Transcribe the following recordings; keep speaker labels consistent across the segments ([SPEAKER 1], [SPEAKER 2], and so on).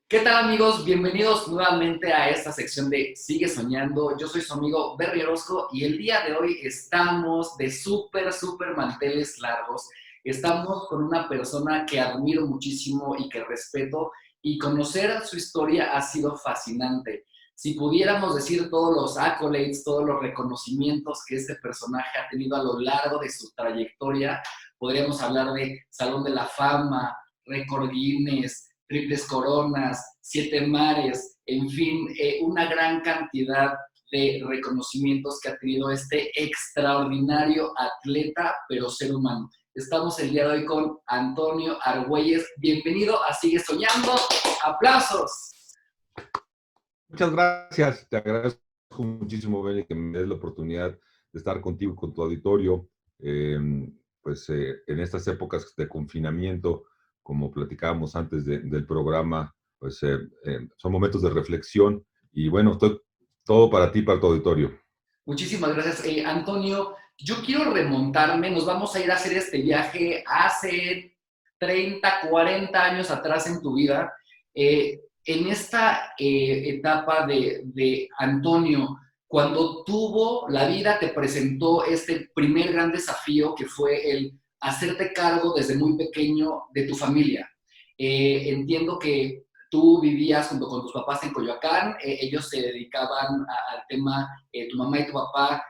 [SPEAKER 1] ¿Qué tal, amigos? Bienvenidos nuevamente a esta sección de Sigue Soñando. Yo soy su amigo Berry Orozco y el día de hoy estamos de súper manteles largos. Estamos con una persona que admiro muchísimo y que respeto, y conocer su historia ha sido fascinante. Si pudiéramos decir todos los accolades, todos los reconocimientos que este personaje ha tenido a lo largo de su trayectoria, podríamos hablar de Salón de la Fama, Récord Guinness, triples coronas, 7 mares, en fin, una gran cantidad de reconocimientos que ha tenido este extraordinario atleta, pero ser humano. Estamos el día de hoy con Antonio Argüelles. Bienvenido a Sigue Soñando. ¡Aplausos!
[SPEAKER 2] Muchas gracias, te agradezco muchísimo, Beni, que me des la oportunidad de estar contigo y con tu auditorio. En estas épocas de confinamiento, como platicábamos antes del programa, son momentos de reflexión y bueno, estoy todo para ti, para tu auditorio.
[SPEAKER 1] Muchísimas gracias, Antonio. Yo quiero remontarme, nos vamos a ir a hacer este viaje hace 30, 40 años atrás en tu vida. En esta etapa de Antonio, cuando la vida te presentó este primer gran desafío que fue el hacerte cargo desde muy pequeño de tu familia. Entiendo que tú vivías junto con tus papás en Coyoacán, ellos se dedicaban al tema, tu mamá y tu papá,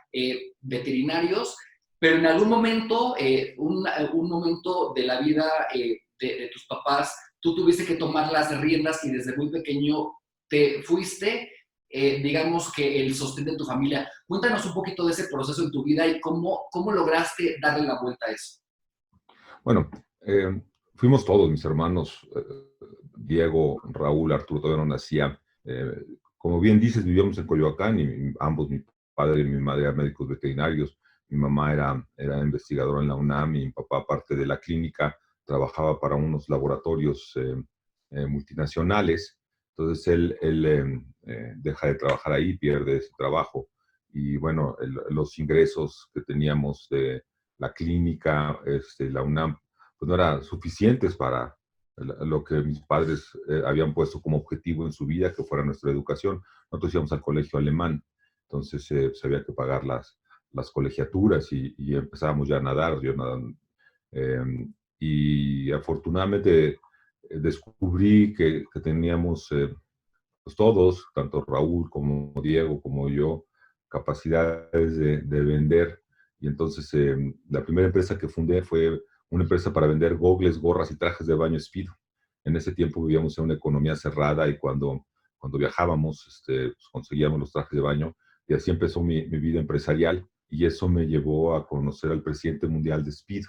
[SPEAKER 1] veterinarios, pero en algún momento, un momento de la vida de tus papás, tú tuviste que tomar las riendas y desde muy pequeño te fuiste, digamos que el sostén de tu familia. Cuéntanos un poquito de ese proceso en tu vida y cómo lograste darle la vuelta a eso.
[SPEAKER 2] Bueno, fuimos todos, mis hermanos, Diego, Raúl, Arturo, todavía no nacía. Como bien dices, vivíamos en Coyoacán y ambos, mi padre y mi madre, eran médicos veterinarios. Mi mamá era investigadora en la UNAM y mi papá, aparte de la clínica, trabajaba para unos laboratorios multinacionales. Entonces él deja de trabajar ahí, pierde ese trabajo. Y bueno, los ingresos que teníamos de la clínica, la UNAM, pues no eran suficientes para lo que mis padres habían puesto como objetivo en su vida, que fuera nuestra educación. Nosotros íbamos al colegio alemán, entonces pues había que pagar las colegiaturas y empezábamos ya a nadar. Eh, y afortunadamente descubrí que teníamos, pues todos, tanto Raúl como Diego como yo, capacidades de vender. Y entonces la primera empresa que fundé fue una empresa para vender gogles, gorras y trajes de baño Speedo. En ese tiempo vivíamos en una economía cerrada y cuando viajábamos pues conseguíamos los trajes de baño, y así empezó mi vida empresarial, y eso me llevó a conocer al presidente mundial de Speedo,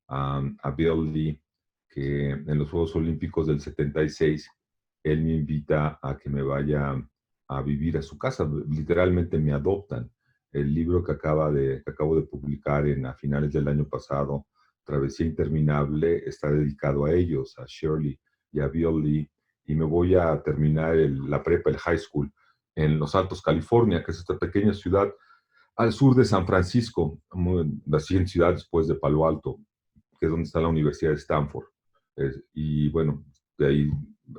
[SPEAKER 2] a Bill Lee, que en los Juegos Olímpicos del 76 él me invita a que me vaya a vivir a su casa. Literalmente me adoptan. El libro que acabo de publicar a finales del año pasado, Travesía Interminable, está dedicado a ellos, a Shirley y a Bill Lee, y me voy a terminar la prepa, el high school, en Los Altos, California, que es esta pequeña ciudad al sur de San Francisco, la siguiente ciudad después de Palo Alto, que es donde está la Universidad de Stanford. Y bueno, de ahí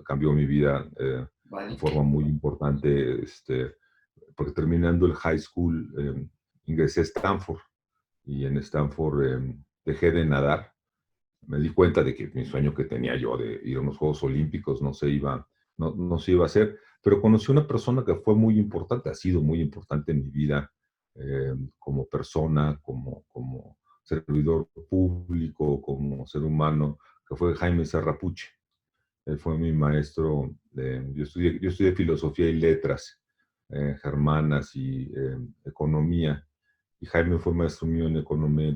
[SPEAKER 2] cambió mi vida
[SPEAKER 1] Vale.
[SPEAKER 2] en forma muy importante, porque terminando el high school ingresé a Stanford, y en Stanford dejé de nadar. Me di cuenta de que mi sueño que tenía yo de ir a unos Juegos Olímpicos no se iba a hacer, pero conocí a una persona que fue muy importante, ha sido muy importante en mi vida, como persona, como servidor público, como ser humano, que fue Jaime Serrapuche. Él fue mi maestro. Yo estudié filosofía y letras germanas y economía, y Jaime fue maestro mío de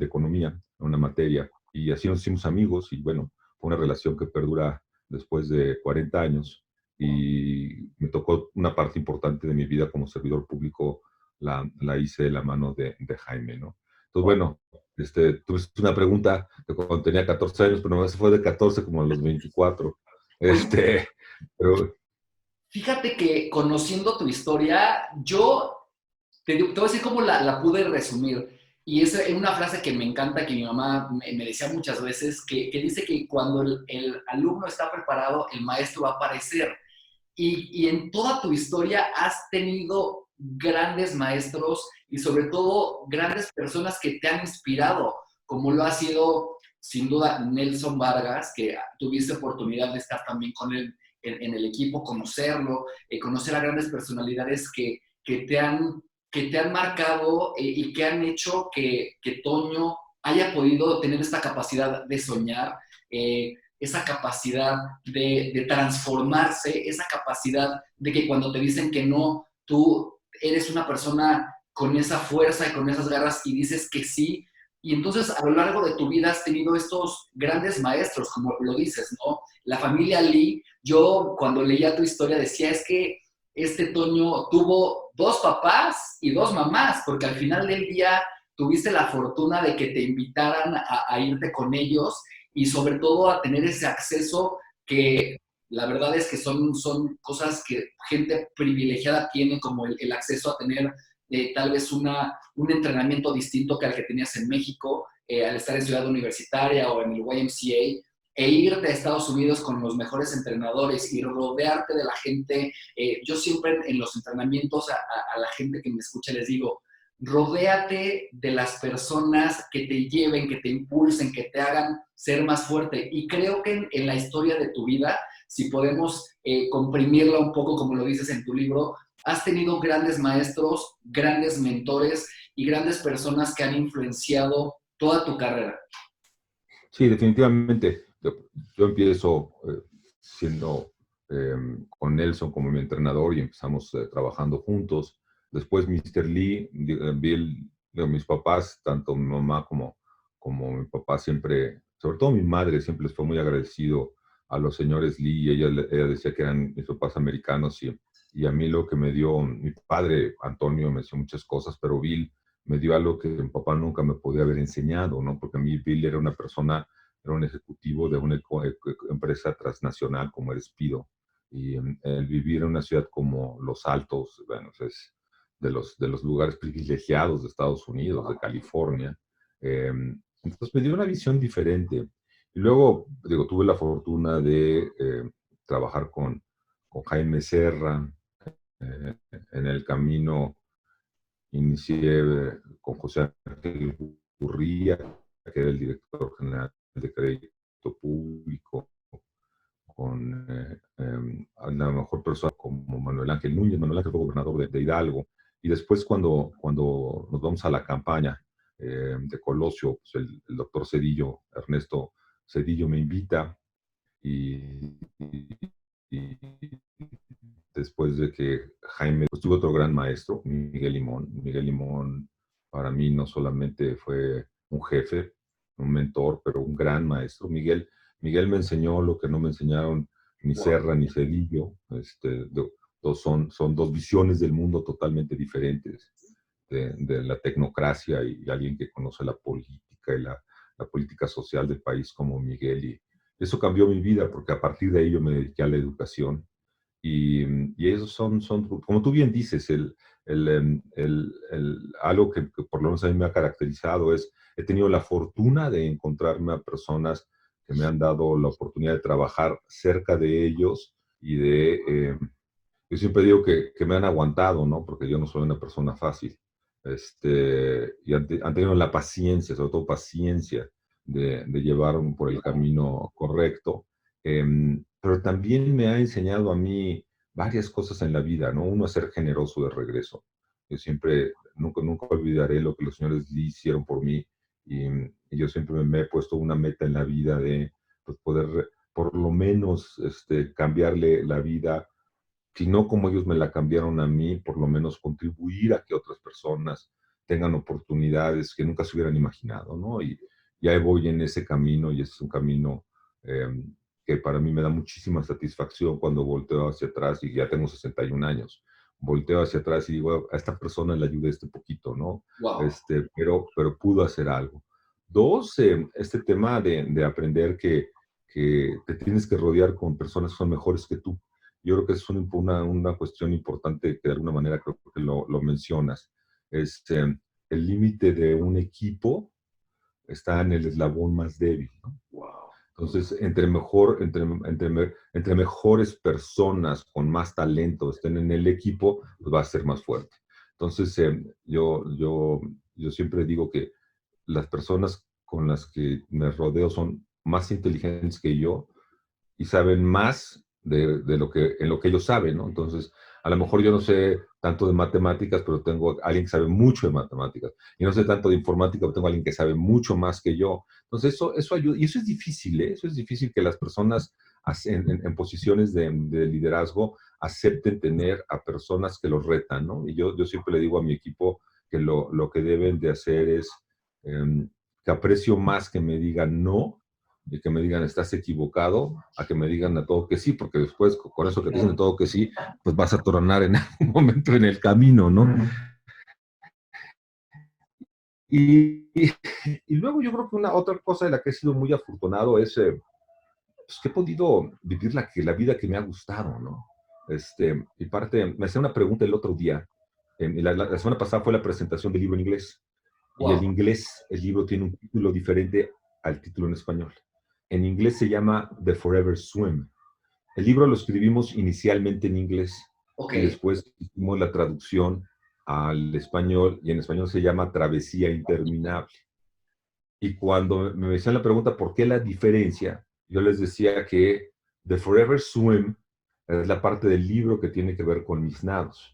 [SPEAKER 2] economía, en una materia, y así nos hicimos amigos, y bueno, fue una relación que perdura después de 40 años, y me tocó una parte importante de mi vida como servidor público, la hice de la mano de Jaime, ¿no? Entonces, bueno, tuviste una pregunta de cuando tenía 14 años, pero no, fue de 14 como a los 24.
[SPEAKER 1] Oye,
[SPEAKER 2] Pero
[SPEAKER 1] fíjate que conociendo tu historia, yo te voy a decir cómo la pude resumir. Y es una frase que me encanta, que mi mamá me decía muchas veces, que dice que cuando el alumno está preparado, el maestro va a aparecer. Y en toda tu historia has tenido grandes maestros y sobre todo grandes personas que te han inspirado, como lo ha sido sin duda Nelson Vargas, que tuviste oportunidad de estar también con él en el equipo, conocerlo, conocer a grandes personalidades que te han marcado y que han hecho que Toño haya podido tener esta capacidad de soñar, esa capacidad de transformarse, esa capacidad de que cuando te dicen que no, tú eres una persona con esa fuerza y con esas garras y dices que sí. Y entonces a lo largo de tu vida has tenido estos grandes maestros, como lo dices, ¿no? La familia Lee, yo cuando leía tu historia decía, es que este Toño tuvo dos papás y dos mamás, porque al final del día tuviste la fortuna de que te invitaran a irte con ellos y sobre todo a tener ese acceso que la verdad es que son cosas que gente privilegiada tiene, como el acceso a tener tal vez un entrenamiento distinto que al que tenías en México, al estar en Ciudad Universitaria o en el YMCA, e irte a Estados Unidos con los mejores entrenadores y rodearte de la gente. Yo siempre en los entrenamientos a la gente que me escucha les digo, rodéate de las personas que te lleven, que te impulsen, que te hagan ser más fuerte. Y creo que en la historia de tu vida, si podemos comprimirla un poco, como lo dices en tu libro, has tenido grandes maestros, grandes mentores y grandes personas que han influenciado toda tu carrera.
[SPEAKER 2] Sí, definitivamente. Yo empiezo siendo con Nelson como mi entrenador y empezamos trabajando juntos. Después Mr. Lee, Bill, mis papás, tanto mi mamá como mi papá siempre, sobre todo mi madre, siempre les fue muy agradecido a los señores Lee. Ella decía que eran mis papás americanos y a mí lo que me dio, mi padre Antonio me enseñó muchas cosas, pero Bill me dio algo que mi papá nunca me podía haber enseñado, ¿no? Porque a mí Bill era una persona, era un ejecutivo de una empresa transnacional como el Spido. Y el vivir en una ciudad como Los Altos, bueno, es de los lugares privilegiados de Estados Unidos, de California. Eh, entonces me dio una visión diferente. Y luego, digo, tuve la fortuna de trabajar con Jaime Serra eh, en el camino. Inicié con José Ángel Gurría, que era el director general de Crédito Público, con a la mejor persona como Manuel Ángel Núñez. Manuel Ángel fue gobernador de Hidalgo. Y después cuando nos vamos a la campaña de Colosio, pues el doctor Cedillo, Ernesto Cedillo me invita y después de que Jaime, pues tuve otro gran maestro, Miguel Limón. Miguel Limón para mí no solamente fue un jefe, un mentor, pero un gran maestro. Miguel me enseñó lo que no me enseñaron ni Serra ni Cedillo. Son dos visiones del mundo totalmente diferentes, de la tecnocracia y alguien que conoce la política y la política social del país como Miguel. Y eso cambió mi vida porque a partir de ahí yo me dediqué a la educación y esos como tú bien dices, algo que por lo menos a mí me ha caracterizado es, he tenido la fortuna de encontrarme a personas que me han dado la oportunidad de trabajar cerca de ellos y yo siempre digo que me han aguantado, ¿no? Porque yo no soy una persona fácil. Y han tenido la paciencia, sobre todo paciencia, de llevarme por el camino correcto. Pero también me ha enseñado a mí varias cosas en la vida, ¿no? Uno, a ser generoso de regreso. Yo siempre, nunca olvidaré lo que los señores Lee hicieron por mí y yo siempre me he puesto una meta en la vida de pues, poder por lo menos cambiarle la vida, si no como ellos me la cambiaron a mí, por lo menos contribuir a que otras personas tengan oportunidades que nunca se hubieran imaginado, ¿no? Y ya voy en ese camino y es un camino eh, que para mí me da muchísima satisfacción cuando volteo hacia atrás y ya tengo 61 años. Volteo hacia atrás y digo, a esta persona le ayudé este poquito, ¿no?
[SPEAKER 1] Wow.
[SPEAKER 2] Pero pudo hacer algo. Dos, este tema de aprender que te tienes que rodear con personas que son mejores que tú. Yo creo que es una cuestión importante que de alguna manera creo que lo mencionas. Es el límite de un equipo está en el eslabón más débil, ¿no?
[SPEAKER 1] Wow.
[SPEAKER 2] Entonces, entre mejores personas con más talento estén en el equipo, pues va a ser más fuerte. Entonces, yo siempre digo que las personas con las que me rodeo son más inteligentes que yo y saben más de lo que, en lo que ellos saben, ¿no? Entonces, a lo mejor yo no sé tanto de matemáticas, pero tengo a alguien que sabe mucho de matemáticas. Y no sé tanto de informática, pero tengo a alguien que sabe mucho más que yo. Entonces, eso ayuda. Y eso es difícil, ¿eh? Eso es difícil que las personas en posiciones de liderazgo acepten tener a personas que los retan, ¿no? Y yo siempre le digo a mi equipo que lo que deben de hacer es que aprecio más que me digan no y que me digan estás equivocado, a que me digan a todo que sí, porque después con eso que te dicen a todo que sí, pues vas a tronar en algún momento en el camino, ¿no? Y luego yo creo que una otra cosa de la que he sido muy afortunado es pues, que he podido vivir la vida que me ha gustado, ¿no? Y parte, me hacía una pregunta el otro día, la semana pasada fue la presentación del libro en inglés, y el
[SPEAKER 1] Wow.
[SPEAKER 2] inglés, el libro tiene un título diferente al título en español. En inglés se llama The Forever Swim. El libro lo escribimos inicialmente en inglés
[SPEAKER 1] Ok.
[SPEAKER 2] y después hicimos la traducción al español y en español se llama Travesía Interminable. Y cuando me decían la pregunta por qué la diferencia, yo les decía que The Forever Swim es la parte del libro que tiene que ver con mis nados.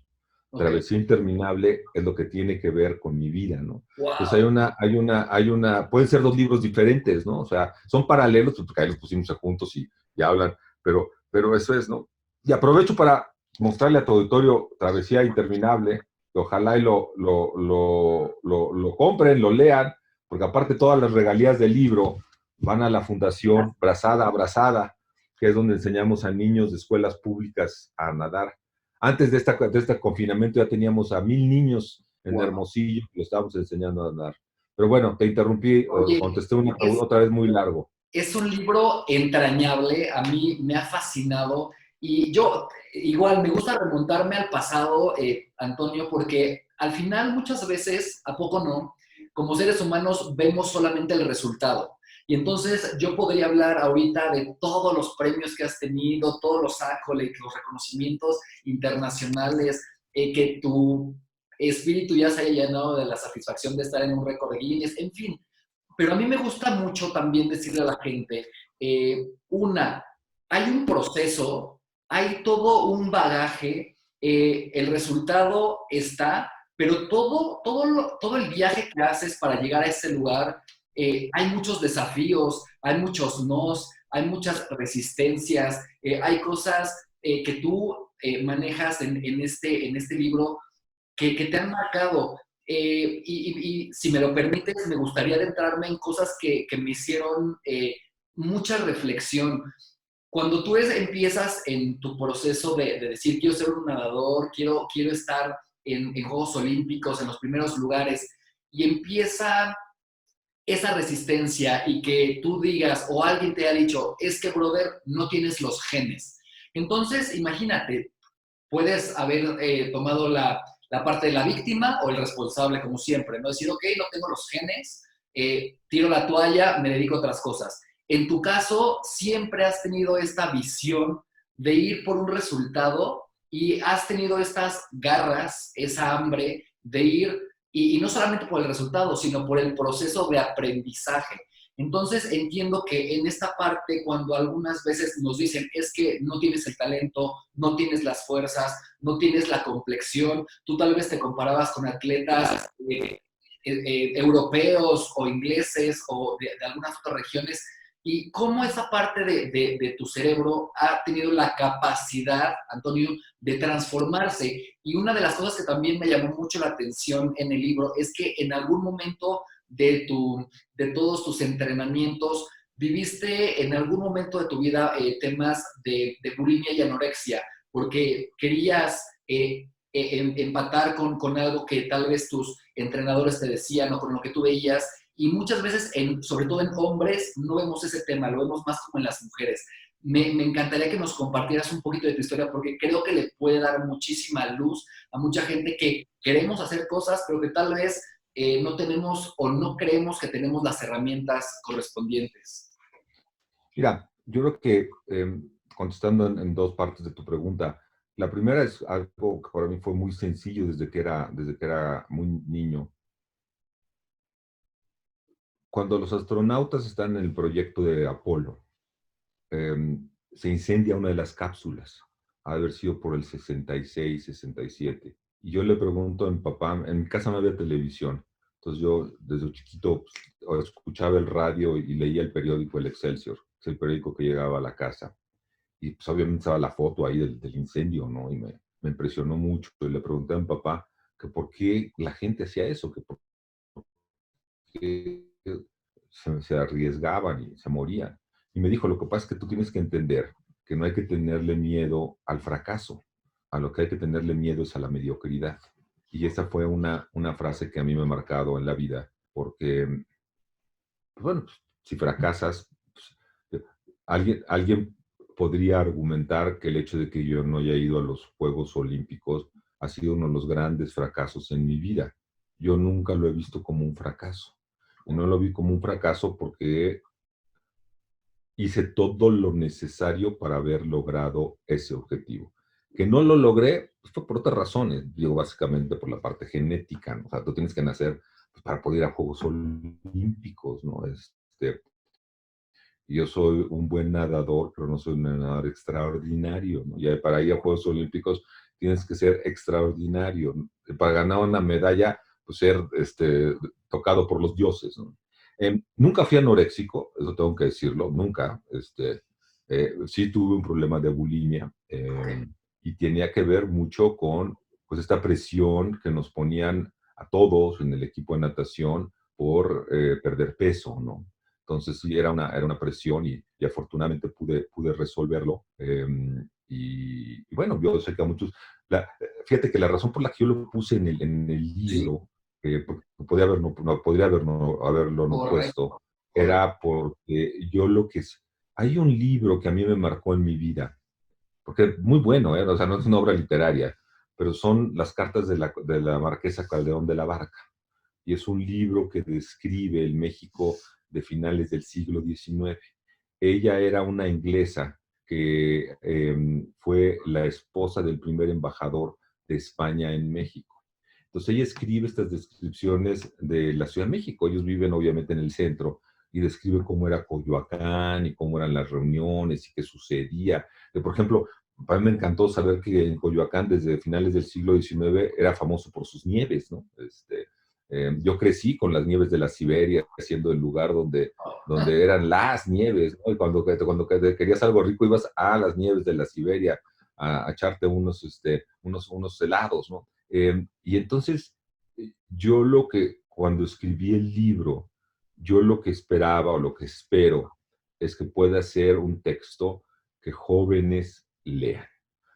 [SPEAKER 1] Ok.
[SPEAKER 2] Travesía Interminable es lo que tiene que ver con mi vida, ¿no? Entonces
[SPEAKER 1] Wow.
[SPEAKER 2] pueden ser dos libros diferentes, ¿no? O sea, son paralelos, porque ahí los pusimos juntos y hablan, pero eso es, ¿no? Y aprovecho para mostrarle a tu auditorio Travesía Interminable, que ojalá y lo compren, lo lean, porque aparte todas las regalías del libro van a la Fundación Brazada Abrazada, que es donde enseñamos a niños de escuelas públicas a nadar. Antes de este confinamiento ya teníamos a 1000 niños en
[SPEAKER 1] Wow.
[SPEAKER 2] Hermosillo que lo estábamos enseñando a nadar. Pero bueno, te interrumpí,
[SPEAKER 1] Oye,
[SPEAKER 2] contesté otra vez muy largo.
[SPEAKER 1] es un libro entrañable, a mí me ha fascinado y yo igual me gusta remontarme al pasado, Antonio, porque al final muchas veces, ¿a poco no? Como seres humanos vemos solamente el resultado. Y entonces yo podría hablar ahorita de todos los premios que has tenido, todos los accolades, los reconocimientos internacionales, que tu espíritu ya se haya llenado de la satisfacción de estar en un récord de Guinness, en fin. Pero a mí me gusta mucho también decirle a la gente, una, hay un proceso, hay todo un bagaje, el resultado está, pero todo el viaje que haces para llegar a ese lugar, hay muchos desafíos, hay muchos nos, hay muchas resistencias, hay cosas que tú manejas en este libro que te han marcado. Y si me lo permites, me gustaría adentrarme en cosas que me hicieron mucha reflexión. Cuando tú empiezas en tu proceso de decir, quiero ser un nadador, quiero estar en Juegos Olímpicos, en los primeros lugares, y empieza esa resistencia y que tú digas o alguien te ha dicho, es que, brother, no tienes los genes. Entonces, imagínate, puedes haber tomado la parte de la víctima o el responsable, como siempre, ¿no? Decir, ok, no tengo los genes, tiro la toalla, me dedico a otras cosas. En tu caso, siempre has tenido esta visión de ir por un resultado y has tenido estas garras, esa hambre de ir, y no solamente por el resultado, sino por el proceso de aprendizaje. Entonces entiendo que en esta parte, cuando algunas veces nos dicen es que no tienes el talento, no tienes las fuerzas, no tienes la complexión, tú tal vez te comparabas con atletas europeos o ingleses o de algunas otras regiones, y cómo esa parte de tu cerebro ha tenido la capacidad, Antonio, de transformarse. Y una de las cosas que también me llamó mucho la atención en el libro es que en algún momento de todos tus entrenamientos, viviste en algún momento de tu vida temas de bulimia y anorexia, porque querías empatar con algo que tal vez tus entrenadores te decían o con lo que tú veías, y muchas veces, sobre todo en hombres, no vemos ese tema, lo vemos más como en las mujeres. Me encantaría que nos compartieras un poquito de tu historia porque creo que le puede dar muchísima luz a mucha gente que queremos hacer cosas, pero que tal vez no tenemos o no creemos que tenemos las herramientas correspondientes.
[SPEAKER 2] Mira, yo creo que contestando en dos partes de tu pregunta, la primera es algo que para mí fue muy sencillo desde que era muy niño. Cuando los astronautas están en el proyecto de Apolo, se incendia una de las cápsulas, ha de haber sido por el 66, 67. Y yo le pregunto a mi papá, en mi casa no había televisión, entonces yo desde chiquito pues, escuchaba el radio y leía el periódico El Excelsior, que es el periódico que llegaba a la casa. Y pues obviamente estaba la foto ahí del incendio, ¿no? Y me impresionó mucho. Y le pregunté a mi papá que por qué la gente hacía eso, que por qué se arriesgaban y se morían. Y me dijo, lo que pasa es que tú tienes que entender que no hay que tenerle miedo al fracaso, a lo que hay que tenerle miedo es a la mediocridad. Y esa fue una frase que a mí me ha marcado en la vida, porque, pues bueno, pues, si fracasas, pues, alguien podría argumentar que el hecho de que yo no haya ido a los Juegos Olímpicos ha sido uno de los grandes fracasos en mi vida. Yo nunca lo he visto como un fracaso. Y no lo vi como un fracaso porque hice todo lo necesario para haber logrado ese objetivo. Que no lo logré, pues fue por otras razones, digo, básicamente por la parte genética, ¿no? O sea, tú tienes que nacer pues, para poder ir a Juegos Olímpicos, ¿no? Yo soy un buen nadador, pero no soy un nadador extraordinario, ¿no? Y para ir a Juegos Olímpicos tienes que ser extraordinario. Para ganar una medalla, pues ser tocado por los dioses, ¿no? Nunca fui anoréxico, eso tengo que decirlo, nunca. Sí tuve un problema de bulimia y tenía que ver mucho con pues, esta presión que nos ponían a todos en el equipo de natación por perder peso, ¿no? Entonces sí, era una presión y afortunadamente pude resolverlo. Y bueno, yo sé que a muchos, fíjate que la razón por la que yo lo puse en el
[SPEAKER 1] Sí,
[SPEAKER 2] libro, porque podría podría haberlo no
[SPEAKER 1] correcto,
[SPEAKER 2] puesto,
[SPEAKER 1] correcto.
[SPEAKER 2] era porque yo lo que es, hay un libro que a mí me marcó en mi vida, porque es muy bueno, o sea, no es una obra literaria, pero son las cartas de la marquesa Calderón de la Barca y es un libro que describe el México de finales del siglo XIX. Ella era una inglesa que fue la esposa del primer embajador de España en México. Entonces ella escribe estas descripciones de la Ciudad de México. Ellos viven obviamente en el centro y describe cómo era Coyoacán y cómo eran las reuniones y qué sucedía. Por ejemplo, a mí me encantó saber que en Coyoacán desde finales del siglo XIX era famoso por sus nieves, ¿no? Yo crecí con las nieves de la Siberia, siendo el lugar donde eran las nieves, ¿no? Y cuando querías algo rico ibas a las nieves de la Siberia a echarte unos helados, ¿no? Y entonces, cuando escribí el libro, yo lo que esperaba o lo que espero es que pueda ser un texto que jóvenes lean.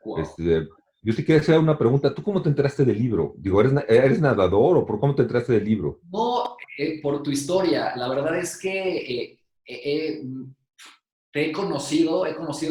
[SPEAKER 1] Wow.
[SPEAKER 2] Este, yo te quería hacer una pregunta. ¿Tú cómo te enteraste del libro? Digo, ¿eres nadador o por cómo te enteraste del libro?
[SPEAKER 1] No, por tu historia. La verdad es que te he conocido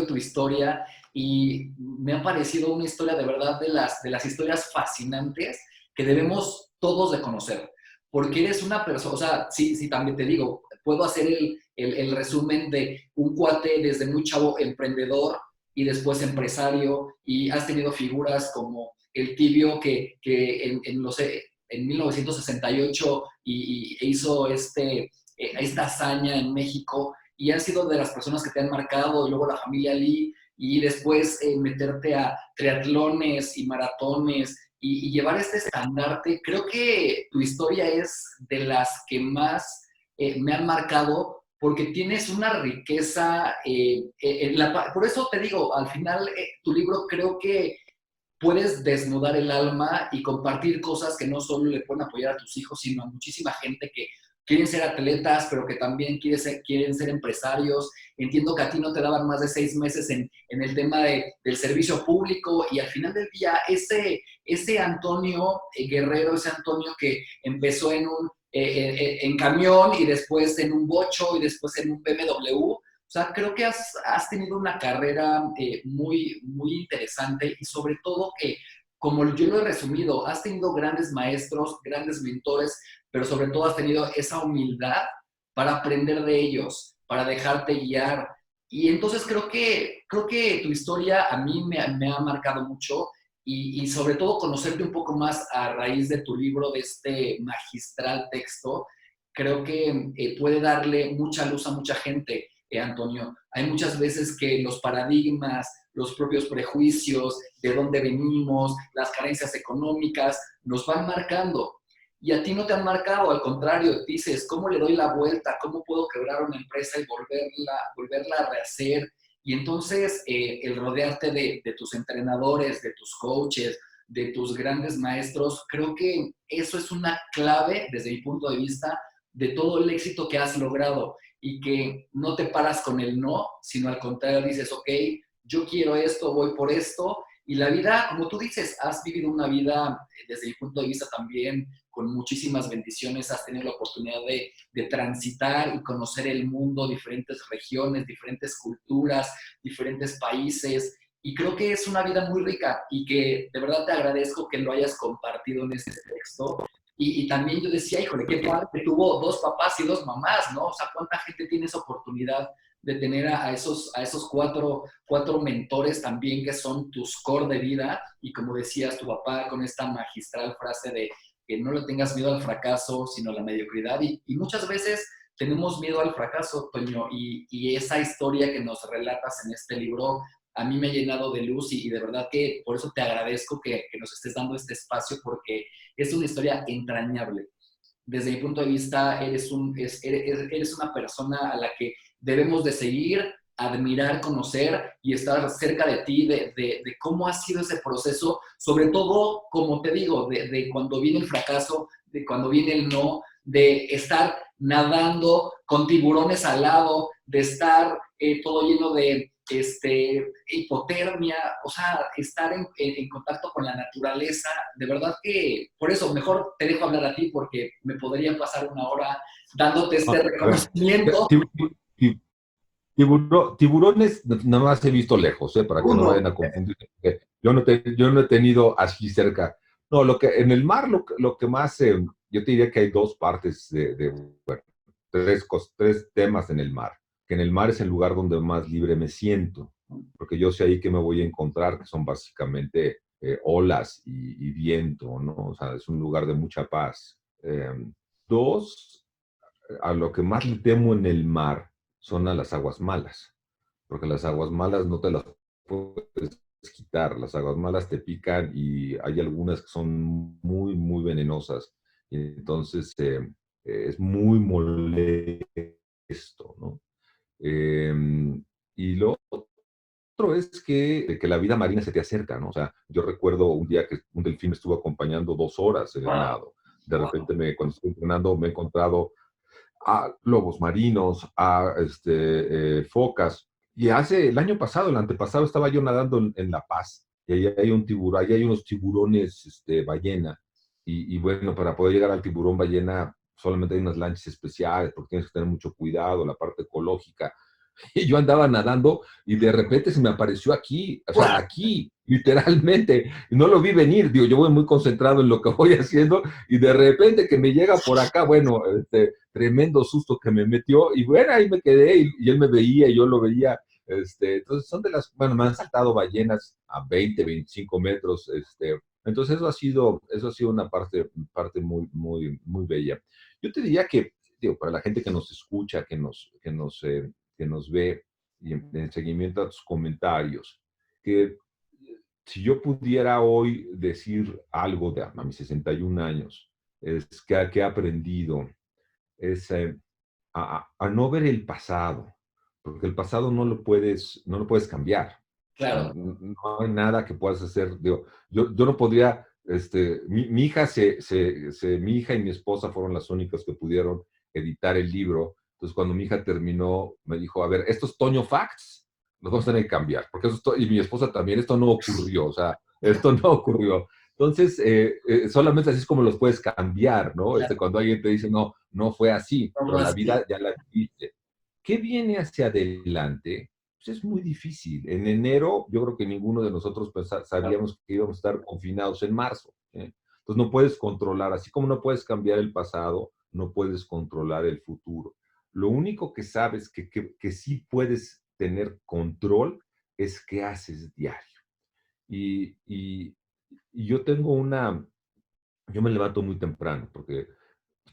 [SPEAKER 1] tu historia y me ha parecido una historia de verdad de las historias fascinantes que debemos todos de conocer. Porque eres una persona, o sea, sí, sí, también te digo, puedo hacer el resumen de un cuate desde muy chavo emprendedor y después empresario y has tenido figuras como el tibio que en 1968 hizo esta hazaña en México y han sido de las personas que te han marcado, y luego la familia Lee, y después meterte a triatlones y maratones y llevar este estandarte. Creo que tu historia es de las que más me han marcado porque tienes una riqueza, por eso te digo, al final tu libro creo que puedes desnudar el alma y compartir cosas que no solo le pueden apoyar a tus hijos, sino a muchísima gente que quieren ser atletas, pero que también quieren ser empresarios. Entiendo que a ti no te daban más de 6 meses en el tema del servicio público y al final del día ese Antonio Guerrero, ese Antonio que empezó en camión y después en un bocho y después en un BMW, o sea, creo que has tenido una carrera muy, muy interesante y sobre todo que, como yo lo he resumido, has tenido grandes maestros, grandes mentores, pero sobre todo has tenido esa humildad para aprender de ellos, para dejarte guiar. Y entonces creo que tu historia a mí me ha marcado mucho y sobre todo conocerte un poco más a raíz de tu libro, de este magistral texto, creo que puede darle mucha luz a mucha gente, Antonio. Hay muchas veces que los paradigmas, los propios prejuicios, de dónde venimos, las carencias económicas, nos van marcando. Y a ti no te han marcado, al contrario, dices, ¿cómo le doy la vuelta? ¿Cómo puedo quebrar una empresa y volverla a rehacer? Y entonces el rodearte de tus entrenadores, de tus coaches, de tus grandes maestros, creo que eso es una clave, desde mi punto de vista, de todo el éxito que has logrado y que no te paras con el no, sino al contrario dices, ok, yo quiero esto, voy por esto. Y la vida, como tú dices, has vivido una vida, desde mi punto de vista también, con muchísimas bendiciones, has tenido la oportunidad de transitar y conocer el mundo, diferentes regiones, diferentes culturas, diferentes países, y creo que es una vida muy rica y que de verdad te agradezco que lo hayas compartido en este texto. Y también yo decía, híjole, qué padre que tuvo dos papás y dos mamás, ¿no? O sea, ¿cuánta gente tiene esa oportunidad de tener a esos cuatro mentores también que son tus core de vida? Y como decías, tu papá con esta magistral frase de que no le tengas miedo al fracaso, sino a la mediocridad. Y muchas veces tenemos miedo al fracaso, Toño, y esa historia que nos relatas en este libro a mí me ha llenado de luz y de verdad que por eso te agradezco que nos estés dando este espacio porque es una historia entrañable. Desde mi punto de vista, eres una persona a la que debemos de seguir, admirar, conocer y estar cerca de ti, de cómo ha sido ese proceso, sobre todo, como te digo, de cuando viene el fracaso, de cuando viene el no, de estar nadando con tiburones al lado, de estar todo lleno de hipotermia, o sea, estar en contacto con la naturaleza, de verdad que por eso mejor te dejo hablar a ti porque me podría pasar una hora dándote este
[SPEAKER 2] A ver,
[SPEAKER 1] reconocimiento.
[SPEAKER 2] tiburones nada más he visto lejos, para que no
[SPEAKER 1] Uno,
[SPEAKER 2] vayan a confundir. Yo no he tenido así cerca. No, en el mar lo que más, yo te diría que hay dos partes bueno, tres temas en el mar. Que en el mar es el lugar donde más libre me siento, porque yo sé ahí que me voy a encontrar, que son básicamente olas y viento, ¿no? O sea, es un lugar de mucha paz. Dos, a lo que más le temo en el mar son a las aguas malas, porque las aguas malas no te las puedes quitar, las aguas malas te pican y hay algunas que son muy, muy venenosas, y entonces es muy molesto, ¿no? Eh, y lo otro es que la vida marina se te acerca, ¿no? O sea, yo recuerdo un día que un delfín me estuvo acompañando 2 horas en el
[SPEAKER 1] wow,
[SPEAKER 2] nado. De
[SPEAKER 1] wow,
[SPEAKER 2] repente, cuando estoy entrenando, me he encontrado a lobos marinos, a focas. Y el año pasado, el antepasado, estaba yo nadando en La Paz, y ahí hay un tiburón, ahí hay unos tiburones ballena. Y bueno, para poder llegar al tiburón ballena, solamente hay unas lanchas especiales, porque tienes que tener mucho cuidado, la parte ecológica. Y yo andaba nadando y de repente se me apareció aquí, o sea, aquí, literalmente, y no lo vi venir, digo, yo voy muy concentrado en lo que voy haciendo y de repente que me llega por acá, bueno, tremendo susto que me metió y bueno, ahí me quedé y él me veía y yo lo veía, entonces son bueno, me han saltado ballenas a 20, 25 metros, entonces eso ha sido una parte muy, muy, muy bella. Yo te diría que, digo, para la gente que nos escucha, que nos ve y en seguimiento a tus comentarios, que si yo pudiera hoy decir algo a mis 61 años, es que he aprendido, es a no ver el pasado, porque el pasado no lo puedes cambiar. O sea,
[SPEAKER 1] claro,
[SPEAKER 2] no hay nada que puedas hacer. Digo, yo no podría, mi hija mi hija y mi esposa fueron las únicas que pudieron editar el libro. Entonces, cuando mi hija terminó, me dijo, a ver, estos Toño Facts los vamos a tener que cambiar, porque y mi esposa también, esto no ocurrió, o sea, esto no ocurrió. Entonces, solamente así es como los puedes cambiar, ¿no?
[SPEAKER 1] claro,
[SPEAKER 2] Cuando alguien te dice, no, no fue así,
[SPEAKER 1] no
[SPEAKER 2] pero la
[SPEAKER 1] así,
[SPEAKER 2] vida ya la viviste. ¿Qué viene hacia adelante? Pues es muy difícil. En enero, yo creo que ninguno de nosotros
[SPEAKER 1] claro,
[SPEAKER 2] sabíamos que íbamos a estar confinados en marzo. Entonces no puedes controlar, así como no puedes cambiar el pasado, no puedes controlar el futuro. Lo único que sabes que sí puedes tener control es qué haces diario. Y, y, y yo tengo yo me levanto muy temprano porque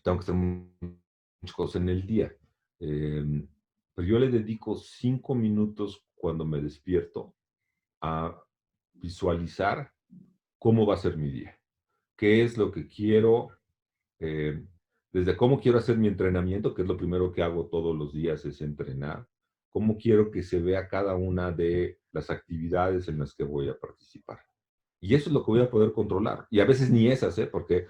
[SPEAKER 2] tengo que hacer muchas cosas en el día. Eh, pero yo le dedico 5 minutos cuando me despierto a visualizar cómo va a ser mi día, qué es lo que quiero, eh, desde cómo quiero hacer mi entrenamiento, que es lo primero que hago todos los días, es entrenar, cómo quiero que se vea cada una de las actividades en las que voy a participar. Y eso es lo que voy a poder controlar. Y a veces ni esas, ¿eh? Porque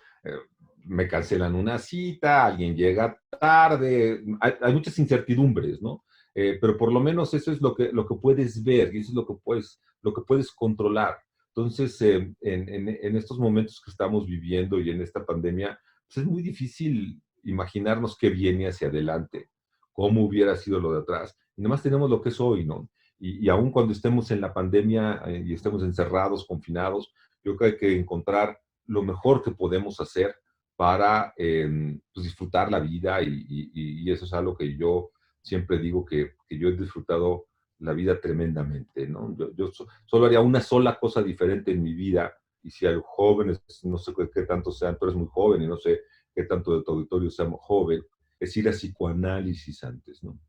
[SPEAKER 2] me cancelan una cita, alguien llega tarde, hay muchas incertidumbres, ¿no? Pero por lo menos eso es lo que puedes ver y eso es lo que puedes controlar. Entonces, en estos momentos que estamos viviendo y en esta pandemia, pues es muy difícil imaginarnos qué viene hacia adelante, cómo hubiera sido lo de atrás. Y nomás tenemos lo que es hoy, ¿no? Y aún cuando estemos en la pandemia y estemos encerrados, confinados, yo creo que hay que encontrar lo mejor que podemos hacer para pues, disfrutar la vida y eso es algo que yo siempre digo que yo he disfrutado la vida tremendamente, ¿no? Solo haría una sola cosa diferente en mi vida y si hay jóvenes, no sé qué tanto sean, tú eres muy joven y no sé qué tanto de tu auditorio sea joven, es ir a psicoanálisis antes, ¿no?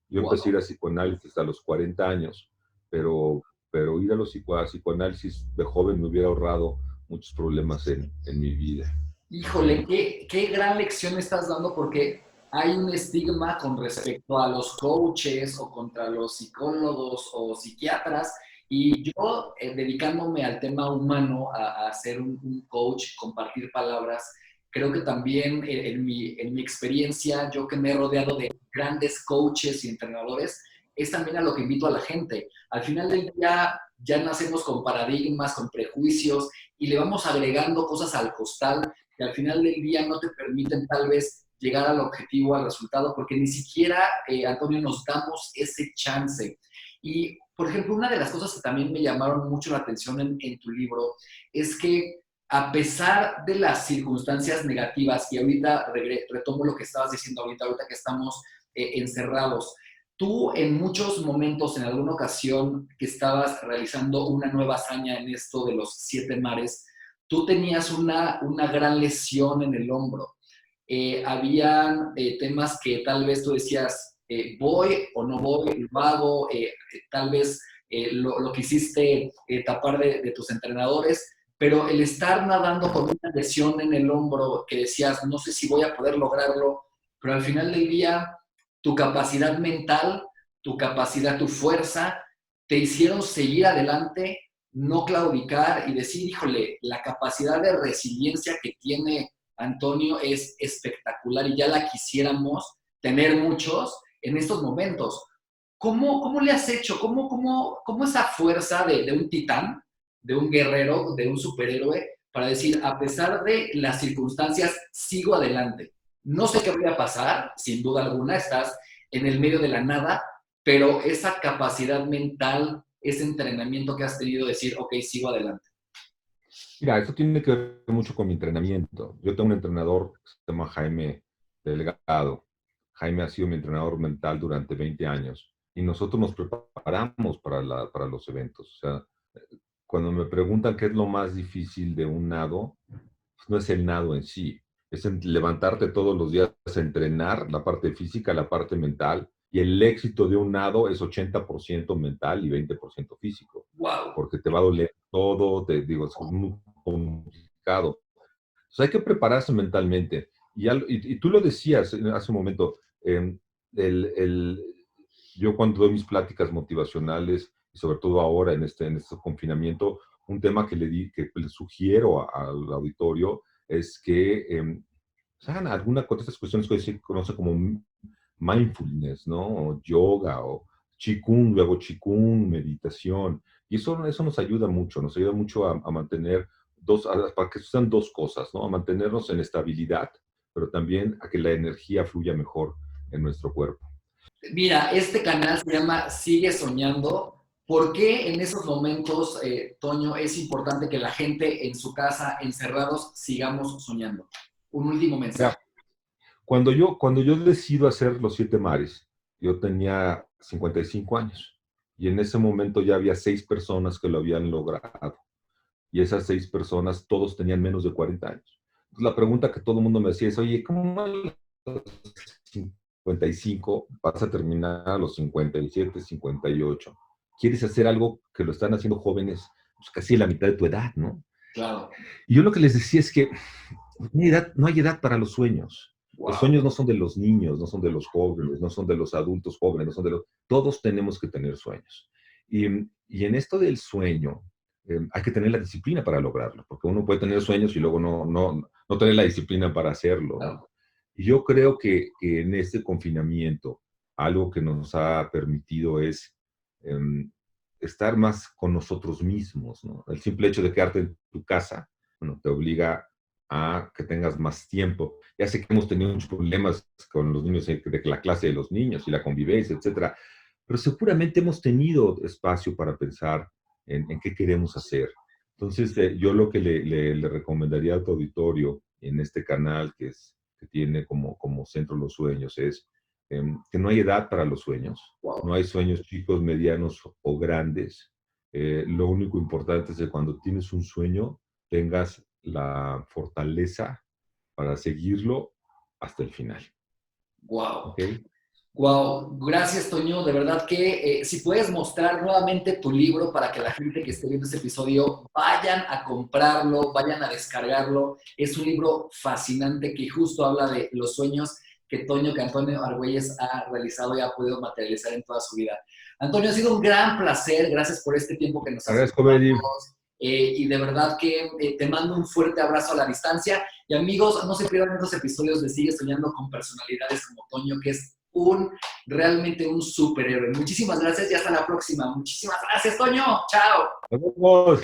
[SPEAKER 2] Yo empecé a ir
[SPEAKER 1] Wow.
[SPEAKER 2] a psicoanálisis a los 40 años, pero, pero ir a los psicoanálisis de joven me hubiera ahorrado muchos problemas en mi vida.
[SPEAKER 1] Híjole, qué gran lección estás dando porque hay un estigma con respecto a los coaches o contra los psicólogos o psiquiatras y yo dedicándome al tema humano, a ser un coach, compartir palabras, creo que también en mi experiencia, yo que me he rodeado de grandes coaches y entrenadores, es también a lo que invito a la gente. Al final del día ya nacemos con paradigmas, con prejuicios y le vamos agregando cosas al costal que al final del día no te permiten tal vez llegar al objetivo, al resultado, porque ni siquiera, Antonio, nos damos ese chance. Y, por ejemplo, una de las cosas que también me llamaron mucho la atención en tu libro es que a pesar de las circunstancias negativas, y ahorita retomo lo que estabas diciendo ahorita que estamos encerrados, tú en muchos momentos, en alguna ocasión que estabas realizando una nueva hazaña en esto de los 7 mares, tú tenías una gran lesión en el hombro. Habían temas que tal vez tú decías, voy o no voy, lo hago, tal vez lo quisiste tapar de tus entrenadores, pero el estar nadando con una lesión en el hombro que decías, no sé si voy a poder lograrlo, pero al final del día, tu capacidad mental, tu capacidad, tu fuerza, te hicieron seguir adelante, no claudicar y decir, híjole, la capacidad de resiliencia que tiene Antonio es espectacular y ya la quisiéramos tener muchos en estos momentos. ¿Cómo le has hecho? ¿Cómo esa fuerza de un titán, de un guerrero, de un superhéroe, para decir, a pesar de las circunstancias, sigo adelante? No sé qué voy a pasar, sin duda alguna, estás en el medio de la nada, pero esa capacidad mental, ese entrenamiento que has tenido, decir, ok, sigo adelante.
[SPEAKER 2] Mira, eso tiene que ver mucho con mi entrenamiento. Yo tengo un entrenador que se llama Jaime Delgado. Jaime ha sido mi entrenador mental durante 20 años y nosotros nos preparamos para los eventos. O sea, cuando me preguntan qué es lo más difícil de un nado, pues no es el nado en sí, es levantarte todos los días a entrenar la parte física, la parte mental, y el éxito de un nado es 80% mental y 20% físico,
[SPEAKER 1] Wow.
[SPEAKER 2] porque te va a doler todo, te digo, es muy complicado. Entonces hay que prepararse mentalmente. Y tú lo decías hace un momento, eh, el, el, yo cuando doy mis pláticas motivacionales, y sobre todo ahora en este confinamiento, un tema que le sugiero al auditorio es que hagan alguna de estas cuestiones que se conoce como mindfulness, ¿no? O yoga o chikung, luego chikung, meditación. Y eso nos ayuda mucho a mantener para que sean dos cosas, ¿no? A mantenernos en estabilidad, pero también a que la energía fluya mejor en nuestro cuerpo.
[SPEAKER 1] Mira, este canal se llama Sigue Soñando. ¿Por qué en esos momentos, Toño, es importante que la gente en su casa, encerrados, sigamos soñando? Un último mensaje.
[SPEAKER 2] Ya, cuando yo decido hacer los siete mares, yo tenía 55 años y en ese momento ya había 6 personas que lo habían logrado y esas 6 personas todos tenían menos de 40 años. Entonces, la pregunta que todo el mundo me decía es, oye, ¿cómo a los 55 vas a terminar a los 57, 58? ¿Quieres hacer algo que lo están haciendo jóvenes, pues casi la mitad de tu edad, ¿no?
[SPEAKER 1] Claro.
[SPEAKER 2] Y yo lo que les decía es que no hay edad para los sueños. Los
[SPEAKER 1] Wow.
[SPEAKER 2] sueños no son de los niños, no son de los jóvenes, no son de los adultos jóvenes, no son de los... Todos tenemos que tener sueños. Y en esto del sueño, hay que tener la disciplina para lograrlo, porque uno puede tener sueños y luego no tener la disciplina para hacerlo, ¿no?
[SPEAKER 1] Claro.
[SPEAKER 2] Y yo creo que en este confinamiento, algo que nos ha permitido es em, estar más con nosotros mismos, ¿no? El simple hecho de quedarte en tu casa, bueno, te obliga a que tengas más tiempo. Ya sé que hemos tenido muchos problemas con los niños de la clase de los niños y la convivencia, etcétera, pero seguramente hemos tenido espacio para pensar en qué queremos hacer. Entonces, yo lo que le recomendaría a tu auditorio en este canal que tiene como centro los sueños es que no hay edad para los sueños, no
[SPEAKER 1] Wow.
[SPEAKER 2] hay sueños chicos, medianos o grandes. Lo único importante es que cuando tienes un sueño tengas la fortaleza para seguirlo hasta el final.
[SPEAKER 1] Wow.
[SPEAKER 2] ¿Ok?
[SPEAKER 1] Wow, gracias Toño, de verdad que si puedes mostrar nuevamente tu libro para que la gente que esté viendo este episodio vayan a comprarlo, vayan a descargarlo. Es un libro fascinante que justo habla de los sueños que Antonio Argüelles ha realizado y ha podido materializar en toda su vida. Antonio, ha sido un gran placer, gracias por este tiempo que nos has
[SPEAKER 2] Agradezco,
[SPEAKER 1] dedicado.
[SPEAKER 2] Benny.
[SPEAKER 1] Y de verdad que te mando un fuerte abrazo a la distancia. Y amigos, no se pierdan estos episodios de Sigue Soñando con personalidades como Toño, que es realmente un superhéroe. Muchísimas gracias y hasta la próxima. Muchísimas gracias, Toño. Chao.
[SPEAKER 2] Nos vemos.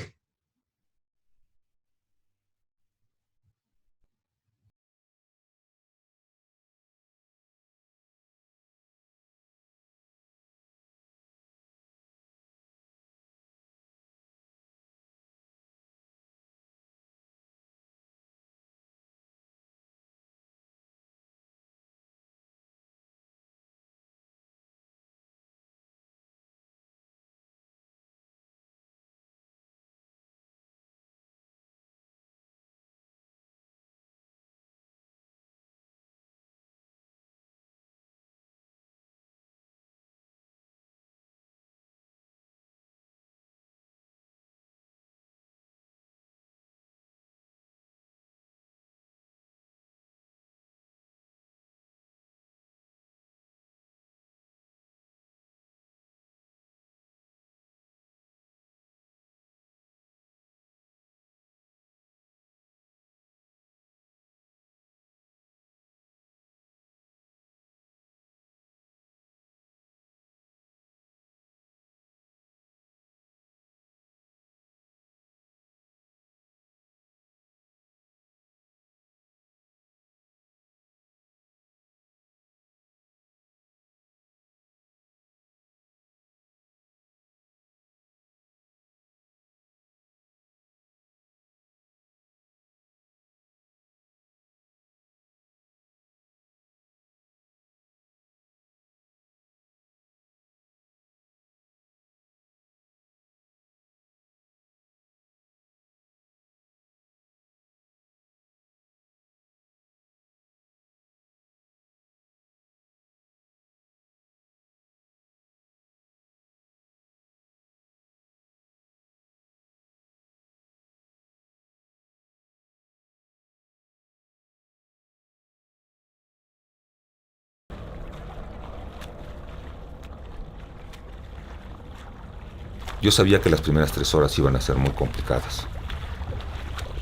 [SPEAKER 2] Yo sabía que las primeras 3 horas iban a ser muy complicadas.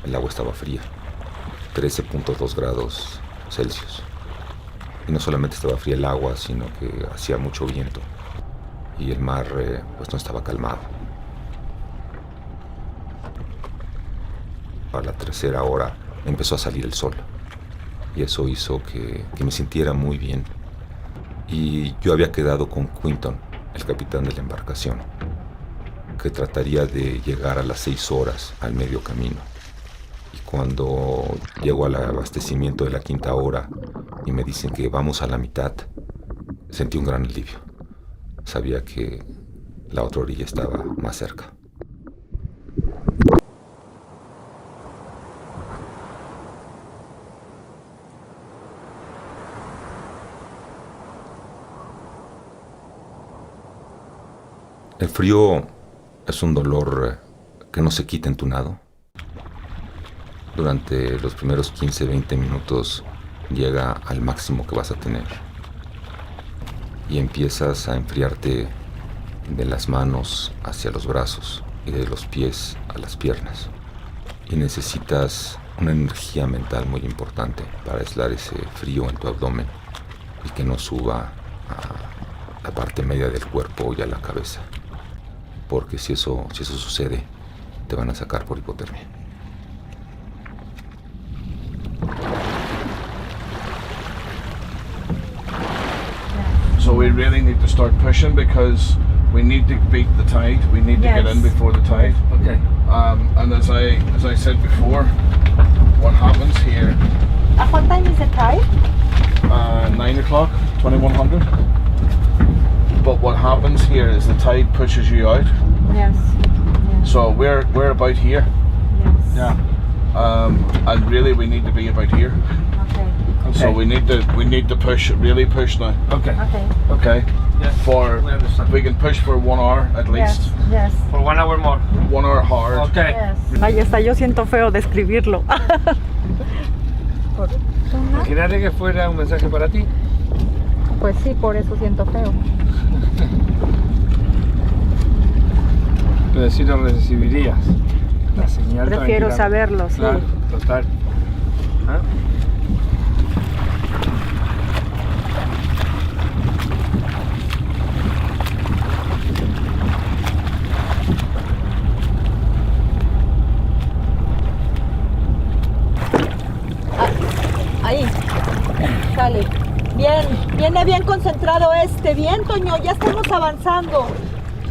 [SPEAKER 2] El agua estaba fría, 13.2 grados Celsius. Y no solamente estaba fría el agua, sino que hacía mucho viento. Y el mar, pues no estaba calmado. A la tercera hora empezó a salir el sol. Y eso hizo que me sintiera muy bien. Y yo había quedado con Quinton, el capitán de la embarcación. que trataría de llegar a las 6 horas al medio camino. Y cuando llego al abastecimiento de la quinta hora y me dicen que vamos a la mitad, sentí un gran alivio. Sabía que la otra orilla estaba más cerca. El frío es un dolor que no se quita entunado. Durante los primeros 15-20 minutos llega al máximo que vas a tener. Y empiezas a enfriarte de las manos hacia los brazos y de los pies a las piernas. Y necesitas una energía mental muy importante para aislar ese frío en tu abdomen y que no suba a la parte media del cuerpo y a la cabeza. Porque si eso sucede, te van a sacar por hipotermia.
[SPEAKER 3] So we really need to start pushing because we need to beat the tide. We need to get in before the tide.
[SPEAKER 4] Okay.
[SPEAKER 3] And as I said before, what happens here?
[SPEAKER 5] At what time is the tide?
[SPEAKER 3] 9 o'clock, 2100. But what happens here is the tide pushes you out.
[SPEAKER 5] Yes.
[SPEAKER 3] So we're about here.
[SPEAKER 5] Yes.
[SPEAKER 3] Yeah. And really we need to be about here.
[SPEAKER 5] Okay.
[SPEAKER 4] Okay.
[SPEAKER 3] So we need to push, really push now.
[SPEAKER 4] Okay.
[SPEAKER 5] Okay.
[SPEAKER 3] Okay.
[SPEAKER 4] Yeah.
[SPEAKER 3] For
[SPEAKER 4] We understand.
[SPEAKER 3] we can push for 1 hour at least.
[SPEAKER 5] Yes. Yes.
[SPEAKER 4] For 1 hour more.
[SPEAKER 3] 1 hour hard.
[SPEAKER 4] Okay.
[SPEAKER 5] Yes. Ay, hasta yo siento feo describirlo.
[SPEAKER 4] Imagínate que fuera un mensaje para ti.
[SPEAKER 5] Pues sí, por eso siento feo.
[SPEAKER 4] Pero sí lo recibirías. La señal.
[SPEAKER 5] Prefiero
[SPEAKER 4] tranquilamente.
[SPEAKER 5] saberlo, sí.
[SPEAKER 4] Claro, total. ¿Ah?
[SPEAKER 5] Ahí. Sale. Bien, viene bien concentrado este. Bien, Toño, ya estamos avanzando.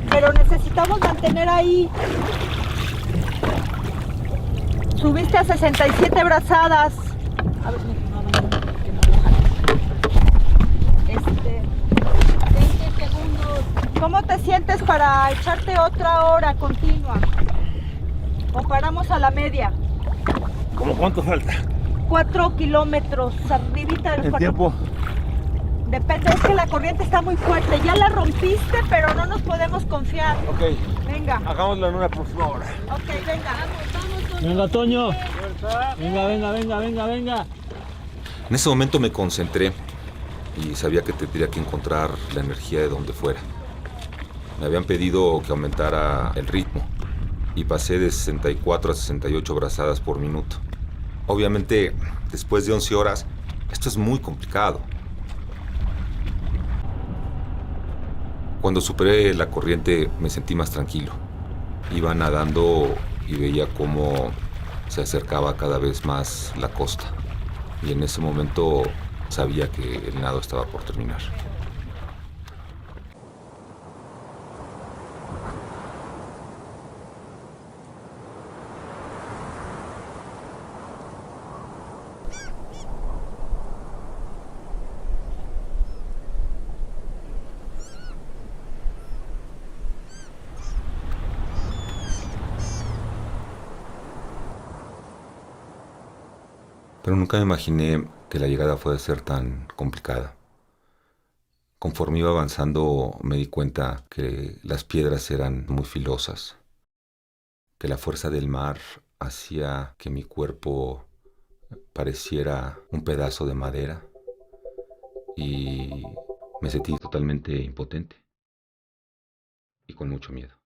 [SPEAKER 5] Pero necesitamos mantener ahí. Subiste a 67 brazadas. A ver, que no me jale. 20 segundos. ¿Cómo te sientes para echarte otra hora continua? ¿O paramos a la media?
[SPEAKER 4] ¿Cómo cuánto falta?
[SPEAKER 5] 4 kilómetros, arribita de los
[SPEAKER 4] El
[SPEAKER 5] 4.
[SPEAKER 4] tiempo.
[SPEAKER 5] Depende, es que la corriente está muy fuerte. Ya la rompiste, pero no nos podemos confiar.
[SPEAKER 4] Ok.
[SPEAKER 5] Venga.
[SPEAKER 4] Hagámoslo en una próxima hora.
[SPEAKER 5] Ok, venga. Vamos,
[SPEAKER 6] Venga, Toño. Venga.
[SPEAKER 2] En ese momento me concentré y sabía que tendría que encontrar la energía de donde fuera. Me habían pedido que aumentara el ritmo y pasé de 64 a 68 brazadas por minuto. Obviamente, después de 11 horas, esto es muy complicado. Cuando superé la corriente me sentí más tranquilo. Iba nadando y veía cómo se acercaba cada vez más la costa. Y en ese momento sabía que el nado estaba por terminar. Pero nunca me imaginé que la llegada fuera a ser tan complicada. Conforme iba avanzando me di cuenta que las piedras eran muy filosas, que la fuerza del mar hacía que mi cuerpo pareciera un pedazo de madera y me sentí totalmente impotente y con mucho miedo.